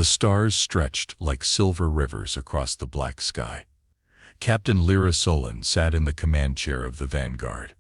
The stars stretched like silver rivers across the black sky. Captain Lyra Solon sat in the command chair of the Vanguard,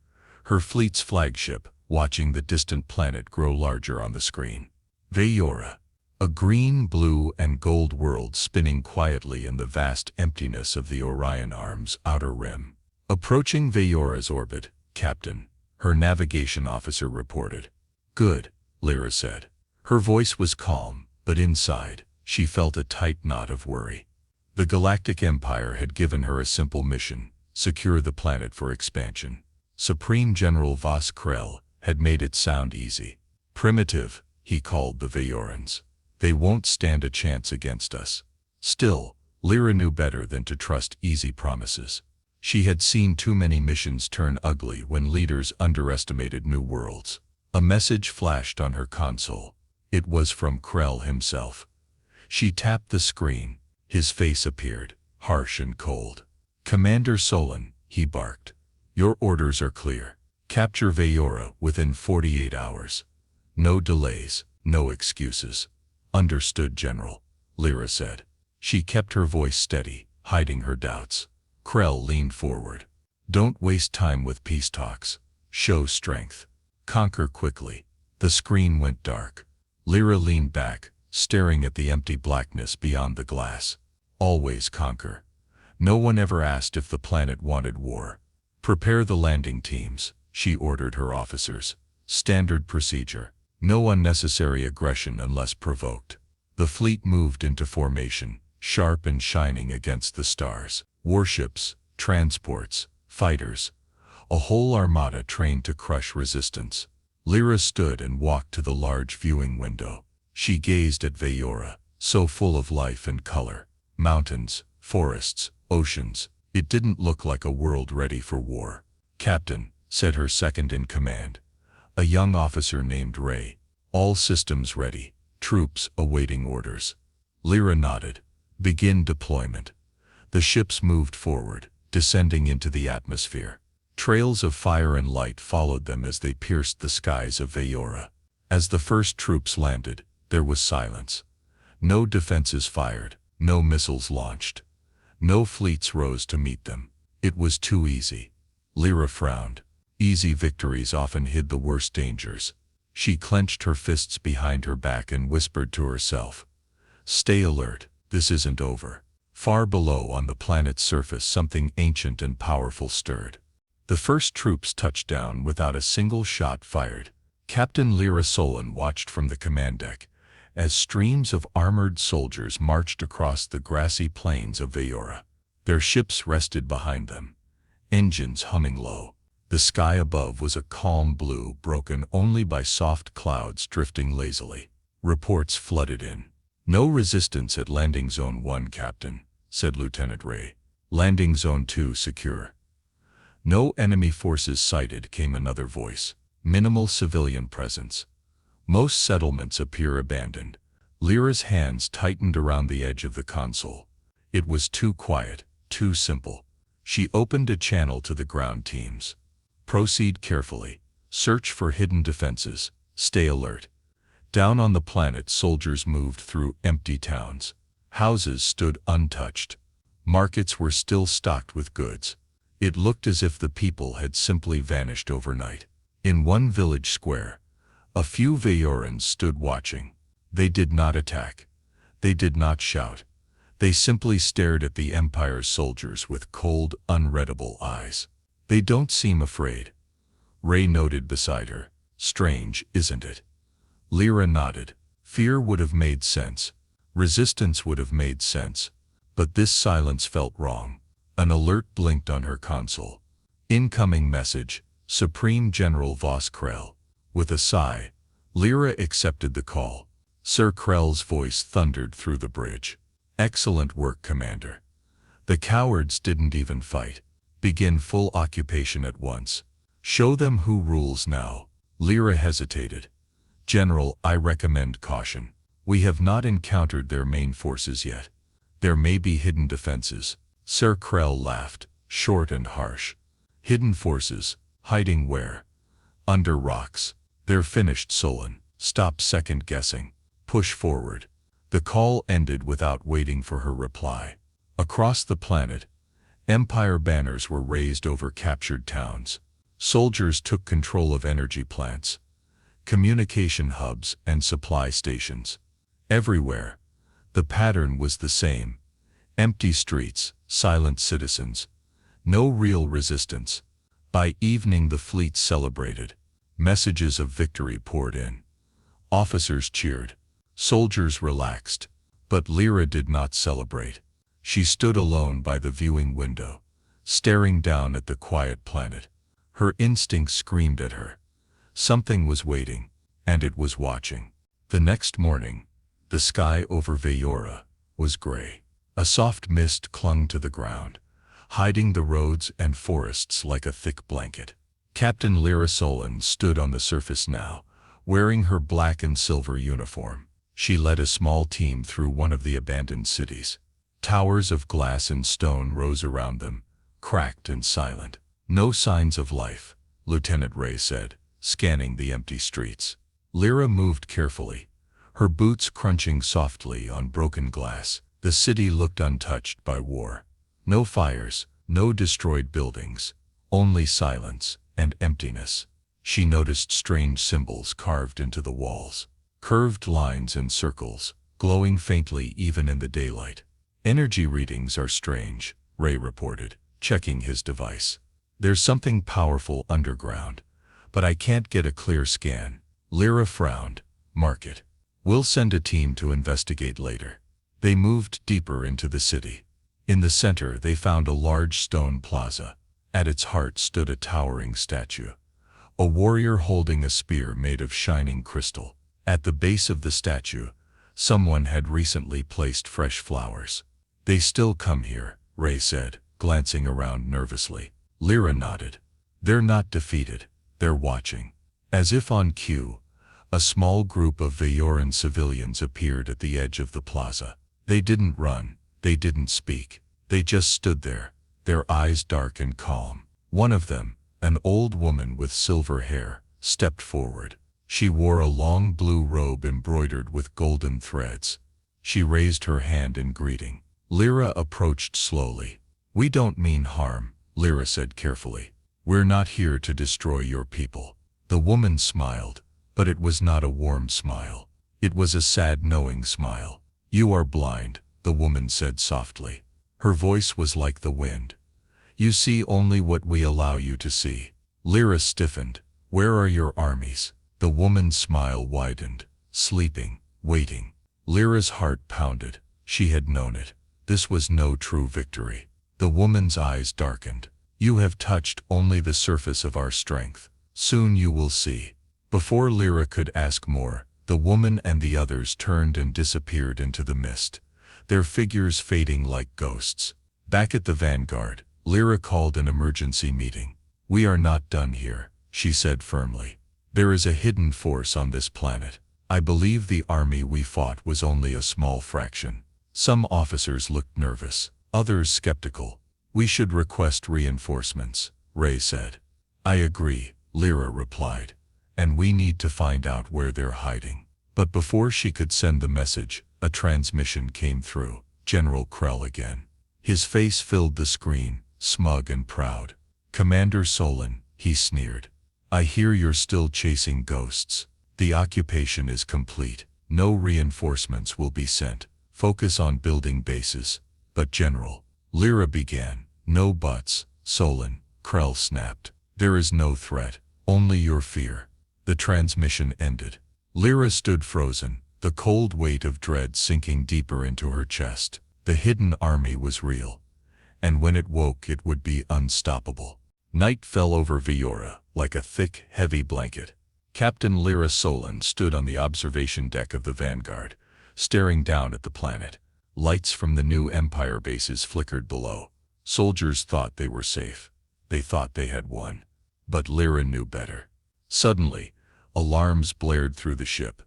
her fleet's flagship, watching the distant planet grow larger on the screen. Vayora, a green, blue, and gold world spinning quietly in the vast emptiness of the Orion Arm's outer rim. Approaching Vayora's orbit, Captain, her navigation officer reported. Good, Lyra said. Her voice was calm, but inside, she felt a tight knot of worry. The Galactic Empire had given her a simple mission: secure the planet for expansion. Supreme General Vas Krell had made it sound easy. Primitive, he called the Vayorans. They won't stand a chance against us. Still, Lyra knew better than to trust easy promises. She had seen too many missions turn ugly when leaders underestimated new worlds. A message flashed on her console. It was from Krell himself. She tapped the screen. His face appeared, harsh and cold. Commander Solon, he barked. Your orders are clear. Capture Vayora within 48 hours. No delays, no excuses. Understood, General, Lyra said. She kept her voice steady, hiding her doubts. Krell leaned forward. Don't waste time with peace talks. Show strength. Conquer quickly. The screen went dark. Lyra leaned back, staring at the empty blackness beyond the glass. Always conquer. No one ever asked if the planet wanted war. Prepare the landing teams, she ordered her officers. Standard procedure. No unnecessary aggression unless provoked. The fleet moved into formation, sharp and shining against the stars. Warships, transports, fighters. A whole armada trained to crush resistance. Lyra stood and walked to the large viewing window. She gazed at Vayora, so full of life and color. Mountains, forests, oceans. It didn't look like a world ready for war. Captain, said her second-in-command, a young officer named Ray. All systems ready. Troops awaiting orders. Lyra nodded. Begin deployment. The ships moved forward, descending into the atmosphere. Trails of fire and light followed them as they pierced the skies of Vayora. As the first troops landed, there was silence. No defenses fired, no missiles launched. No fleets rose to meet them. It was too easy. Lyra frowned. Easy victories often hid the worst dangers. She clenched her fists behind her back and whispered to herself, "Stay alert, this isn't over." Far below on the planet's surface, something ancient and powerful stirred. The first troops touched down without a single shot fired. Captain Lyra Solon watched from the command deck as streams of armored soldiers marched across the grassy plains of Vayora. Their ships rested behind them, engines humming low. The sky above was a calm blue, broken only by soft clouds drifting lazily. Reports flooded in. "No resistance at Landing Zone 1, Captain," said Lieutenant Ray. "Landing Zone 2 secure." "No enemy forces sighted," came another voice. "Minimal civilian presence. Most settlements appear abandoned." Lyra's hands tightened around the edge of the console. It was too quiet, too simple. She opened a channel to the ground teams. "Proceed carefully. Search for hidden defenses. Stay alert." Down on the planet, soldiers moved through empty towns. Houses stood untouched. Markets were still stocked with goods. It looked as if the people had simply vanished overnight. In one village square, a few Vayorans stood watching. They did not attack. They did not shout. They simply stared at the Empire's soldiers with cold, unreadable eyes. "They don't seem afraid," Ray noted beside her. "Strange, isn't it?" Lyra nodded. Fear would have made sense. Resistance would have made sense. But this silence felt wrong. An alert blinked on her console. "Incoming message, Supreme General Vas Krell." With a sigh, Lyra accepted the call. Sir Krell's voice thundered through the bridge. "Excellent work, Commander. The cowards didn't even fight. Begin full occupation at once. Show them who rules now." Lyra hesitated. "General, I recommend caution. We have not encountered their main forces yet. There may be hidden defenses." Sir Krell laughed, short and harsh. "Hidden forces? Hiding where?" "Under rocks. They're finished, Solon. Stop second-guessing. Push forward." The call ended without waiting for her reply. Across the planet, Empire banners were raised over captured towns. Soldiers took control of energy plants, communication hubs, and supply stations. Everywhere, the pattern was the same. Empty streets, silent citizens. No real resistance. By evening the fleet celebrated. Messages of victory poured in. Officers cheered. Soldiers relaxed. But Lyra did not celebrate. She stood alone by the viewing window, staring down at the quiet planet. Her instincts screamed at her. Something was waiting, and it was watching. The next morning, the sky over Vayora was gray. A soft mist clung to the ground, hiding the roads and forests like a thick blanket. Captain Lyra Solon stood on the surface now, wearing her black and silver uniform. She led a small team through one of the abandoned cities. Towers of glass and stone rose around them, cracked and silent. No signs of life, Lieutenant Ray said, scanning the empty streets. Lyra moved carefully, her boots crunching softly on broken glass. The city looked untouched by war. No fires, no destroyed buildings, only silence and emptiness. She noticed strange symbols carved into the walls, curved lines and circles, glowing faintly even in the daylight. Energy readings are strange, Ray reported, checking his device. There's something powerful underground, but I can't get a clear scan. Lyra frowned. Mark it. We'll send a team to investigate later. They moved deeper into the city. In the center they found a large stone plaza. At its heart stood a towering statue, a warrior holding a spear made of shining crystal. At the base of the statue, someone had recently placed fresh flowers. They still come here, Ray said, glancing around nervously. Lyra nodded. They're not defeated, they're watching. As if on cue, a small group of Vayoran civilians appeared at the edge of the plaza. They didn't run, they didn't speak. They just stood there, their eyes dark and calm. One of them, an old woman with silver hair, stepped forward. She wore a long blue robe embroidered with golden threads. She raised her hand in greeting. Lyra approached slowly. We don't mean harm, Lyra said carefully. We're not here to destroy your people. The woman smiled, but it was not a warm smile. It was a sad knowing smile. You are blind, the woman said softly. Her voice was like the wind. You see only what we allow you to see. Lyra stiffened. Where are your armies? The woman's smile widened. Sleeping, waiting. Lyra's heart pounded. She had known it. This was no true victory. The woman's eyes darkened. You have touched only the surface of our strength. Soon you will see. Before Lyra could ask more, the woman and the others turned and disappeared into the mist, their figures fading like ghosts. Back at the vanguard, Lyra called an emergency meeting. We are not done here, she said firmly. There is a hidden force on this planet. I believe the army we fought was only a small fraction. Some officers looked nervous, others skeptical. We should request reinforcements, Ray said. I agree, Lyra replied. And we need to find out where they're hiding. But before she could send the message, a transmission came through. General Krell again. His face filled the screen, smug and proud. Commander Solon, he sneered. I hear you're still chasing ghosts. The occupation is complete. No reinforcements will be sent. Focus on building bases. But General, Lyra began. No buts, Solon, Krell snapped. There is no threat, only your fear. The transmission ended. Lyra stood frozen, the cold weight of dread sinking deeper into her chest. The hidden army was real, and when it woke it would be unstoppable. Night fell over Vayora, like a thick, heavy blanket. Captain Lyra Solon stood on the observation deck of the Vanguard, staring down at the planet. Lights from the new Empire bases flickered below. Soldiers thought they were safe. They thought they had won. But Lyra knew better. Suddenly, alarms blared through the ship.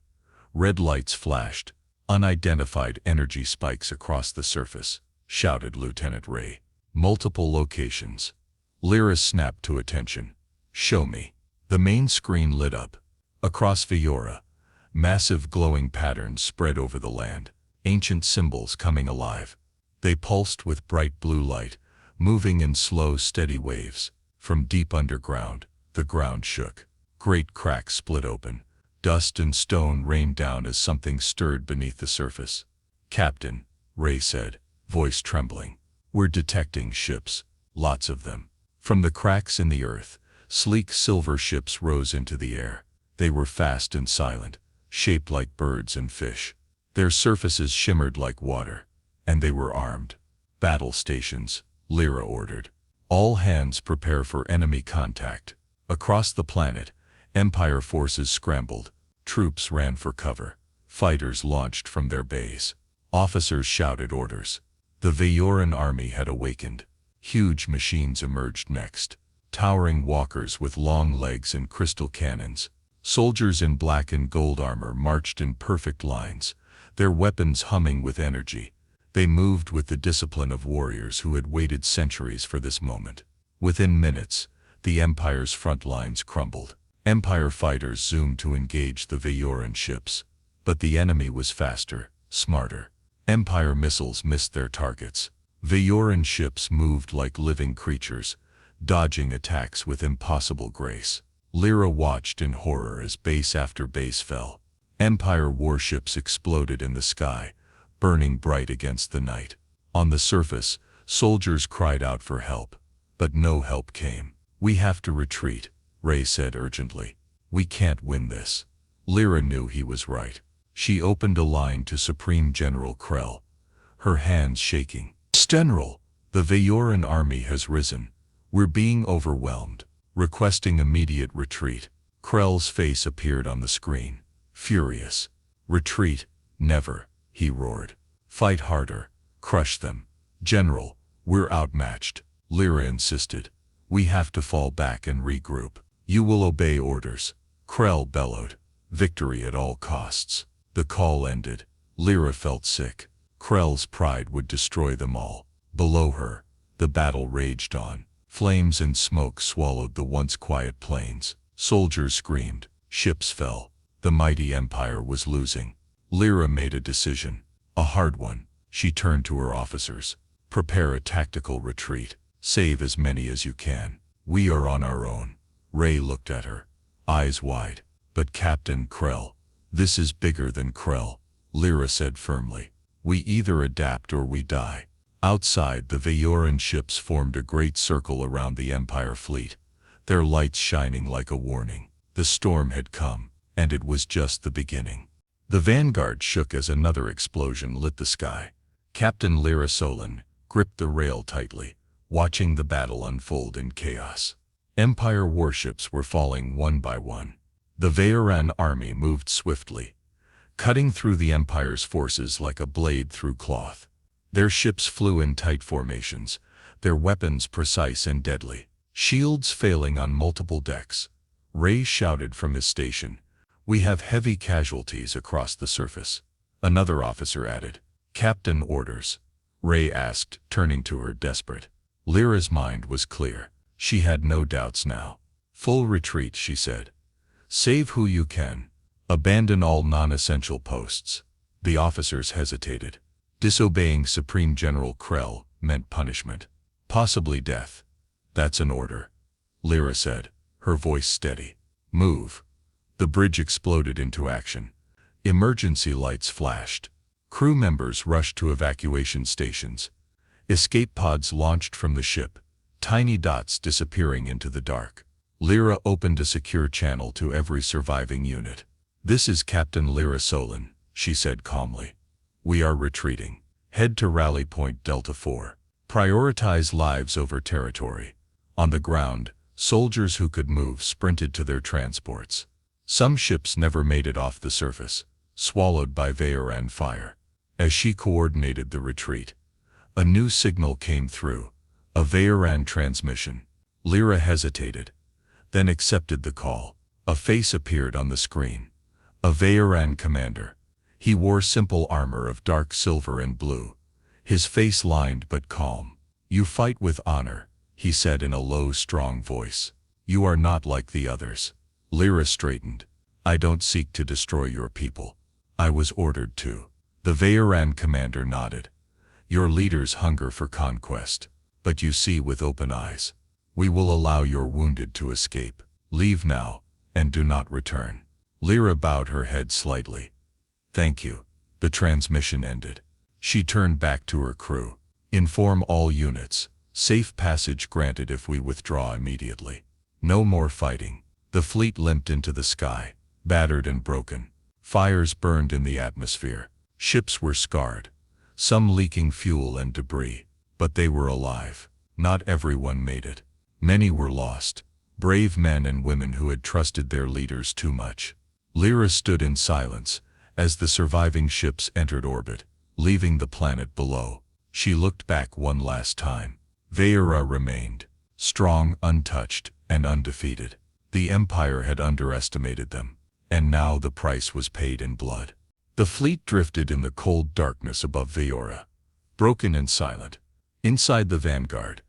Red lights flashed. Unidentified energy spikes across the surface, shouted Lieutenant Ray. Multiple locations. Lyra snapped to attention. Show me. The main screen lit up. Across Vayora, massive glowing patterns spread over the land. ancient symbols coming alive. They pulsed with bright blue light, moving in slow, steady waves. From deep underground, the ground shook. Great cracks split open. Dust and stone rained down as something stirred beneath the surface. "Captain," Ray said, voice trembling, "we're detecting ships, lots of them." From the cracks in the earth, sleek silver ships rose into the air. They were fast and silent, shaped like birds and fish. Their surfaces shimmered like water, and they were armed. "Battle stations," Lyra ordered. "All hands prepare for enemy contact." Across the planet, Empire forces scrambled. Troops ran for cover. Fighters launched from their bays. Officers shouted orders. The Vayoran army had awakened. Huge machines emerged next. Towering walkers with long legs and crystal cannons. Soldiers in black and gold armor marched in perfect lines, their weapons humming with energy. They moved with the discipline of warriors who had waited centuries for this moment. Within minutes, the Empire's front lines crumbled. Empire fighters zoomed to engage the Vayoran ships. But the enemy was faster, smarter. Empire missiles missed their targets. Vayoran ships moved like living creatures, dodging attacks with impossible grace. Lyra watched in horror as base after base fell. Empire warships exploded in the sky, burning bright against the night. On the surface, soldiers cried out for help, but no help came. "We have to retreat," Ray said urgently. "We can't win this." Lyra knew he was right. She opened a line to Supreme General Krell, her hands shaking. "General, the Vayoran army has risen. We're being overwhelmed, requesting immediate retreat." Krell's face appeared on the screen, furious. "Retreat? Never," he roared. "Fight harder. Crush them." "General, we're outmatched," Lyra insisted. "We have to fall back and regroup." "You will obey orders," Krell bellowed. "Victory at all costs." The call ended. Lyra felt sick. Krell's pride would destroy them all. Below her, the battle raged on. Flames and smoke swallowed the once quiet plains. Soldiers screamed. Ships fell. The mighty Empire was losing. Lyra made a decision. A hard one. She turned to her officers. "Prepare a tactical retreat. Save as many as you can. We are on our own." Ray looked at her, eyes wide. "But Captain Krell, this is bigger than Krell," Lyra said firmly. "We either adapt or we die." Outside, the Vayoran ships formed a great circle around the Empire fleet, their lights shining like a warning. The storm had come, and it was just the beginning. The Vanguard shook as another explosion lit the sky. Captain Lyra Solon gripped the rail tightly, watching the battle unfold in chaos. Empire warships were falling one by one. The Vayoran army moved swiftly, cutting through the Empire's forces like a blade through cloth. Their ships flew in tight formations, their weapons precise and deadly, shields failing on multiple decks. Ray shouted from his station, "We have heavy casualties across the surface." Another officer added, "Captain orders." Ray asked, turning to her desperate. Lyra's mind was clear. She had no doubts now. "Full retreat," she said. "Save who you can. Abandon all non-essential posts." The officers hesitated. Disobeying Supreme General Krell meant punishment, possibly death. "That's an order," Lyra said, her voice steady. "Move." The bridge exploded into action. Emergency lights flashed. Crew members rushed to evacuation stations. Escape pods launched from the ship, tiny dots disappearing into the dark. Lyra opened a secure channel to every surviving unit. "This is Captain Lyra Solon," she said calmly. "We are retreating. Head to Rally Point Delta 4. Prioritize lives over territory." On the ground, soldiers who could move sprinted to their transports. Some ships never made it off the surface, swallowed by Vayoran fire. As she coordinated the retreat, a new signal came through, a Vayoran transmission. Lyra hesitated, then accepted the call. A face appeared on the screen. A Vayoran commander. He wore simple armor of dark silver and blue, his face lined but calm. "You fight with honor," he said in a low, strong voice. "You are not like the others." Lyra straightened. "I don't seek to destroy your people. I was ordered to." The Vayoran commander nodded. Your leaders hunger for conquest, but you see with open eyes. We will allow your wounded to escape. Leave now, and do not return. Lyra bowed her head slightly. Thank you. The transmission ended. She turned back to her crew. Inform all units. Safe passage granted if we withdraw immediately. No more fighting. The fleet limped into the sky, battered and broken. Fires burned in the atmosphere. Ships were scarred, some leaking fuel and debris, but they were alive. Not everyone made it. Many were lost. Brave men and women who had trusted their leaders too much. Lyra stood in silence as the surviving ships entered orbit, leaving the planet below. She looked back one last time. Vayura remained, strong, untouched, and undefeated. The Empire had underestimated them, and now the price was paid in blood. The fleet drifted in the cold darkness above Vayura, broken and silent. Inside the Vanguard,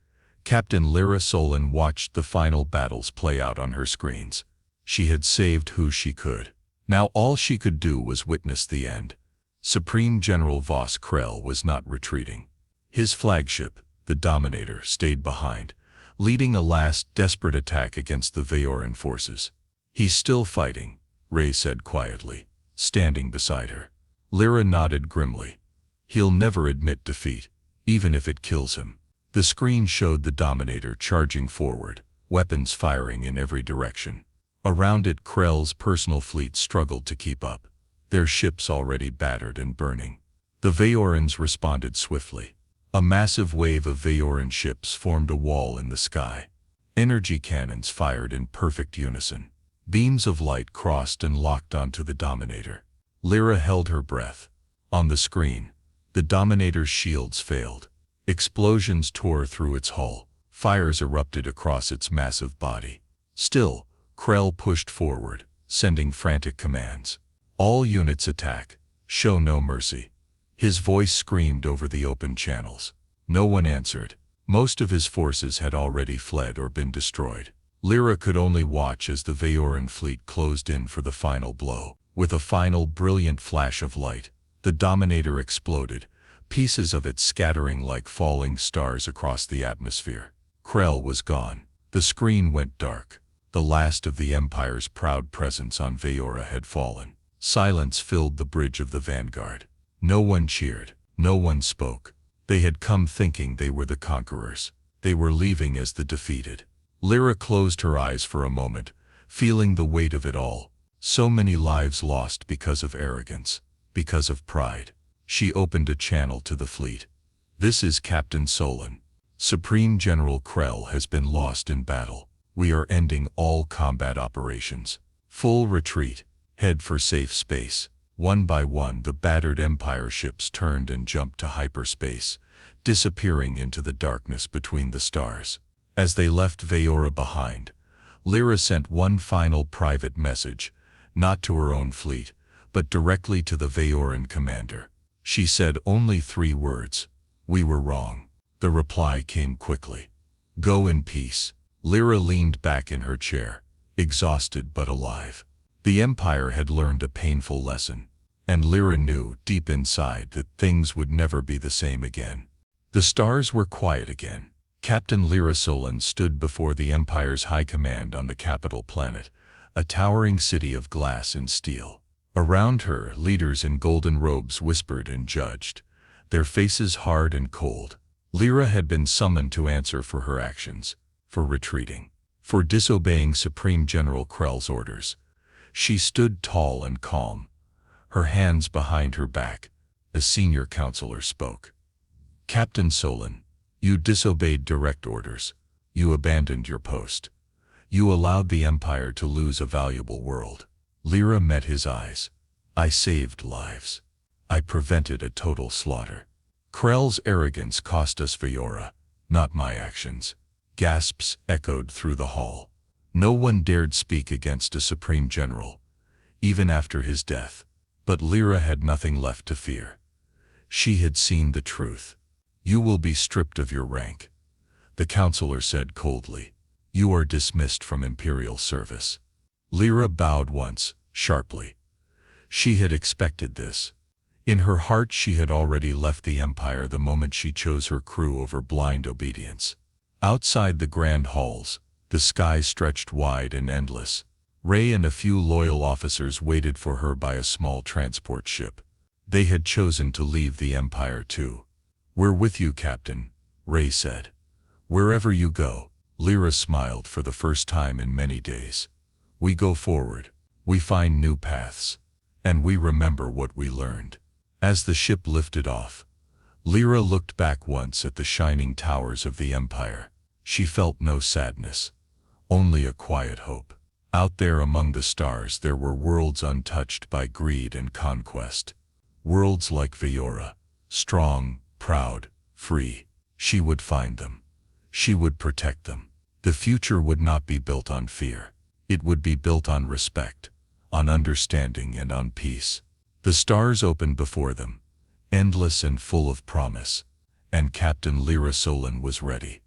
Captain Lyra Solon watched the final battles play out on her screens. She had saved who she could. Now all she could do was witness the end. Supreme General Voss Krell was not retreating. His flagship, the Dominator, stayed behind, leading a last desperate attack against the Vayoran forces. He's still fighting, Ray said quietly, standing beside her. Lyra nodded grimly. He'll never admit defeat, even if it kills him. The screen showed the Dominator charging forward, weapons firing in every direction. Around it, Krell's personal fleet struggled to keep up, their ships already battered and burning. The Vayorans responded swiftly. A massive wave of Vayoran ships formed a wall in the sky. Energy cannons fired in perfect unison. Beams of light crossed and locked onto the Dominator. Lyra held her breath. On the screen, the Dominator's shields failed. Explosions tore through its hull. Fires erupted across its massive body. Still, Krell pushed forward, sending frantic commands. All units attack. Show no mercy. His voice screamed over the open channels. No one answered. Most of his forces had already fled or been destroyed. Lyra could only watch as the Vayoran fleet closed in for the final blow. With a final brilliant flash of light, the Dominator exploded, pieces of it scattering like falling stars across the atmosphere. Krell was gone. The screen went dark. The last of the Empire's proud presence on Vayura had fallen. Silence filled the bridge of the Vanguard. No one cheered. No one spoke. They had come thinking they were the conquerors. They were leaving as the defeated. Lyra closed her eyes for a moment, feeling the weight of it all. So many lives lost because of arrogance, because of pride. She opened a channel to the fleet. This is Captain Solon. Supreme General Krell has been lost in battle. We are ending all combat operations. Full retreat. Head for safe space. One by one, the battered Empire ships turned and jumped to hyperspace, disappearing into the darkness between the stars. As they left Vayura behind, Lyra sent one final private message, not to her own fleet, but directly to the Vayoran commander. She said only 3 words. We were wrong. The reply came quickly. Go in peace. Lyra leaned back in her chair, exhausted but alive. The Empire had learned a painful lesson, and Lyra knew deep inside that things would never be the same again. The stars were quiet again. Captain Lyra Solon stood before the Empire's high command on the capital planet, a towering city of glass and steel. Around her, leaders in golden robes whispered and judged, their faces hard and cold. Lyra had been summoned to answer for her actions, for retreating, for disobeying Supreme General Krell's orders. She stood tall and calm, her hands behind her back. A senior counselor spoke. Captain Solon, you disobeyed direct orders. You abandoned your post. You allowed the Empire to lose a valuable world. Lyra met his eyes. I saved lives. I prevented a total slaughter. Krell's arrogance cost us Vayura, not my actions. Gasps echoed through the hall. No one dared speak against a Supreme General, even after his death. But Lyra had nothing left to fear. She had seen the truth. You will be stripped of your rank, the counselor said coldly. You are dismissed from Imperial service. Lyra bowed once, sharply. She had expected this. In her heart she had already left the Empire the moment she chose her crew over blind obedience. Outside the grand halls, the sky stretched wide and endless. Ray and a few loyal officers waited for her by a small transport ship. They had chosen to leave the Empire too. "We're with you, Captain," Ray said. "Wherever you go." Lyra smiled for the first time in many days. "We go forward. We find new paths. And we remember what we learned." As the ship lifted off, Lyra looked back once at the shining towers of the Empire. She felt no sadness, only a quiet hope. Out there among the stars there were worlds untouched by greed and conquest. Worlds like Viora, strong, proud, free. She would find them. She would protect them. The future would not be built on fear. It would be built on respect, on understanding and on peace. The stars opened before them, endless and full of promise, and Captain Lyra Solon was ready.